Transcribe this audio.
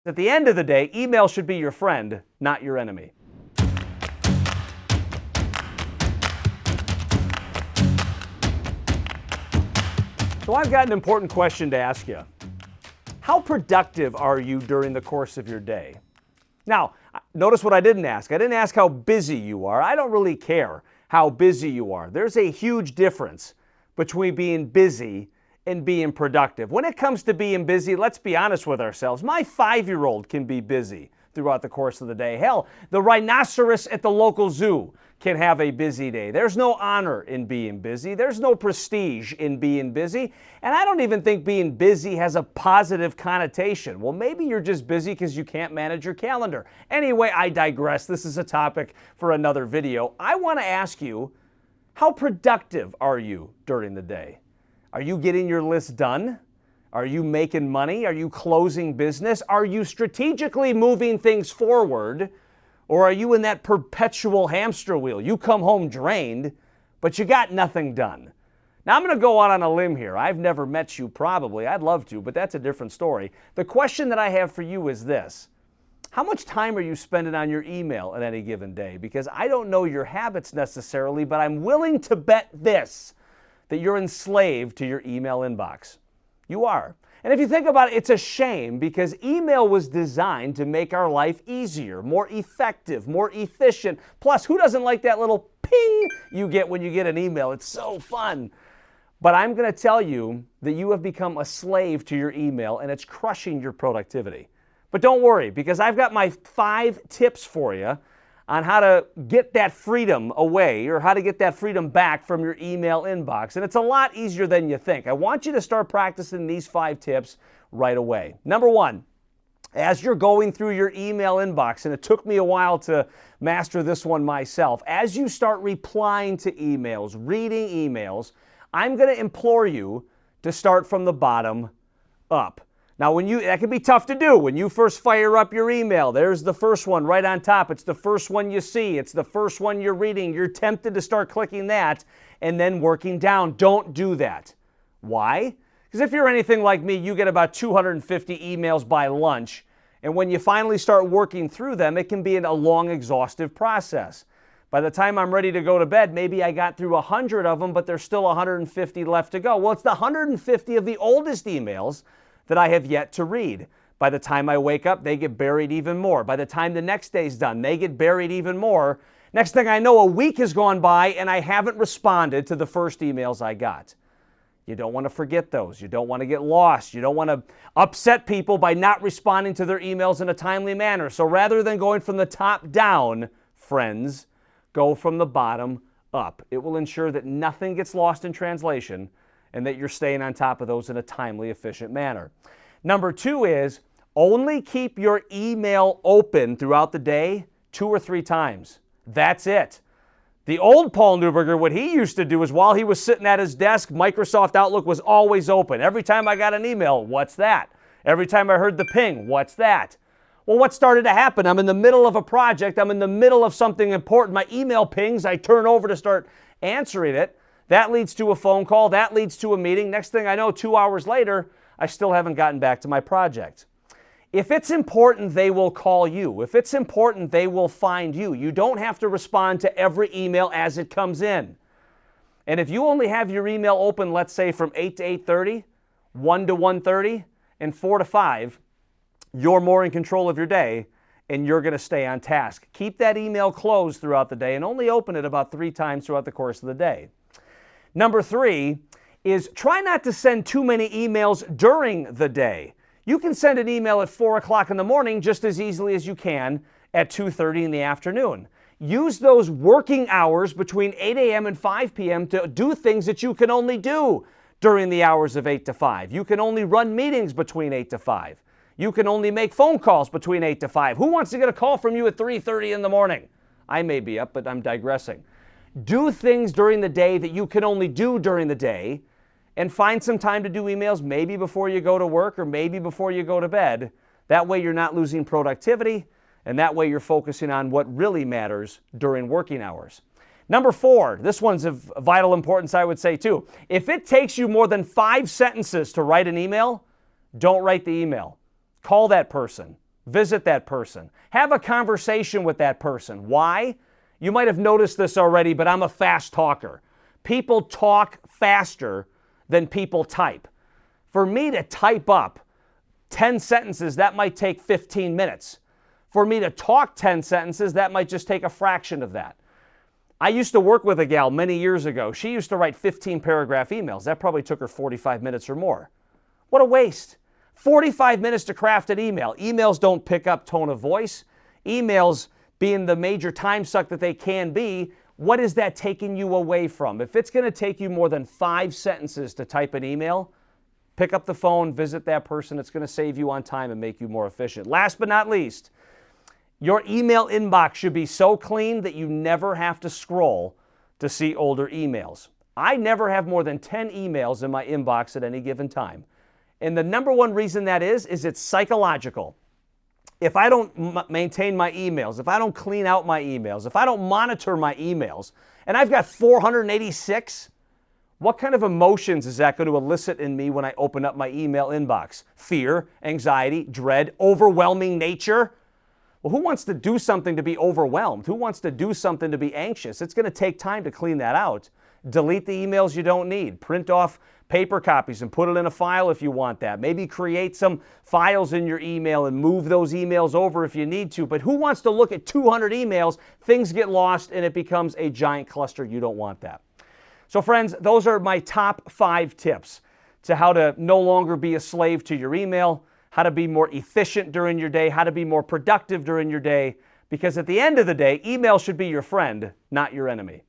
At the end of the day, email should be your friend, not your enemy. So I've got an important question to ask you. How productive are you during the course of your day? Now, notice what I didn't ask. I didn't ask how busy you are. I don't really care how busy you are. There's a huge difference between being busy and being productive. When it comes to being busy, let's be honest with ourselves. My 5-year-old can be busy throughout the course of the day. Hell, the rhinoceros at the local zoo can have a busy day. There's no honor in being busy. There's no prestige in being busy. And I don't even think being busy has a positive connotation. Well, maybe you're just busy because you can't manage your calendar. Anyway, I digress. This is a topic for another video. I want to ask you, how productive are you during the day? Are you getting your list done? Are you making money? Are you closing business? Are you strategically moving things forward? Or are you in that perpetual hamster wheel? You come home drained, but you got nothing done. Now, I'm going to go out on a limb here. I've never met you probably. I'd love to, but that's a different story. The question that I have for you is this. How much time are you spending on your email at any given day? Because I don't know your habits necessarily, but I'm willing to bet this, that you're enslaved to your email inbox. You are. And if you think about it, it's a shame because email was designed to make our life easier, more effective, more efficient. Plus, who doesn't like that little ping you get when you get an email? It's so fun. But I'm going to tell you that you have become a slave to your email and it's crushing your productivity. But don't worry, because I've got my 5 tips for you on how to get that freedom away or how to get that freedom back from your email inbox. And it's a lot easier than you think. I want you to start practicing these 5 tips right away. Number 1, as you're going through your email inbox, and it took me a while to master this one myself, as you start replying to emails, reading emails, I'm going to implore you to start from the bottom up. Now, that can be tough to do. When you first fire up your email, there's the first one right on top. It's the first one you see. It's the first one you're reading. You're tempted to start clicking that and then working down. Don't do that. Why? Because if you're anything like me, you get about 250 emails by lunch. And when you finally start working through them, it can be a long, exhaustive process. By the time I'm ready to go to bed, maybe I got through 100 of them, but there's still 150 left to go. Well, it's the 150 of the oldest emails that I have yet to read. By the time I wake up, they get buried even more. By the time the next day's done, they get buried even more. Next thing I know, a week has gone by and I haven't responded to the first emails I got. You don't want to forget those. You don't want to get lost. You don't want to upset people by not responding to their emails in a timely manner. So rather than going from the top down, friends, go from the bottom up. It will ensure that nothing gets lost in translation and that you're staying on top of those in a timely, efficient manner. Number 2 is only keep your email open throughout the day 2 or 3 times. That's it. The old Paul Neuberger, what he used to do is while he was sitting at his desk, Microsoft Outlook was always open. Every time I got an email, what's that? Every time I heard the ping, what's that? Well, what started to happen? I'm in the middle of a project. I'm in the middle of something important. My email pings, I turn over to start answering it. That leads to a phone call. That leads to a meeting. Next thing I know, 2 hours later, I still haven't gotten back to my project. If it's important, they will call you. If it's important, they will find you. You don't have to respond to every email as it comes in. And if you only have your email open, let's say from 8 to 8:30, 1 to 1:30, and 4 to 5, you're more in control of your day and you're going to stay on task. Keep that email closed throughout the day and only open it about 3 times throughout the course of the day. Number 3 is try not to send too many emails during the day. You can send an email at 4 o'clock in the morning just as easily as you can at 2:30 in the afternoon. Use those working hours between 8 a.m. and 5 p.m. to do things that you can only do during the hours of 8 to 5. You can only run meetings between 8 to 5. You can only make phone calls between 8 to 5. Who wants to get a call from you at 3:30 in the morning? I may be up, but I'm digressing. Do things during the day that you can only do during the day and find some time to do emails maybe before you go to work or maybe before you go to bed. That way you're not losing productivity and that way you're focusing on what really matters during working hours. Number 4, this one's of vital importance I would say too. If it takes you more than 5 sentences to write an email, don't write the email. Call that person. Visit that person. Have a conversation with that person. Why? You might have noticed this already, but I'm a fast talker. People talk faster than people type. For me to type up 10 sentences, that might take 15 minutes. For me to talk 10 sentences, that might just take a fraction of that. I used to work with a gal many years ago. She used to write 15-paragraph emails. That probably took her 45 minutes or more. What a waste. 45 minutes to craft an email. Emails don't pick up tone of voice. Emails, being the major time suck that they can be, what is that taking you away from? If it's going to take you more than 5 sentences to type an email, pick up the phone, visit that person. It's going to save you on time and make you more efficient. Last but not least, your email inbox should be so clean that you never have to scroll to see older emails. I never have more than 10 emails in my inbox at any given time. And the number one reason that is it's psychological. If I don't maintain my emails, if I don't clean out my emails, if I don't monitor my emails, and I've got 486, what kind of emotions is that going to elicit in me when I open up my email inbox? Fear, anxiety, dread, overwhelming nature? Well, who wants to do something to be overwhelmed? Who wants to do something to be anxious? It's going to take time to clean that out. Delete the emails you don't need. Print off paper copies and put it in a file if you want that. Maybe create some files in your email and move those emails over if you need to. But who wants to look at 200 emails? Things get lost and it becomes a giant cluster. You don't want that. So friends, those are my top 5 tips to how to no longer be a slave to your email, how to be more efficient during your day, how to be more productive during your day, because at the end of the day, email should be your friend, not your enemy.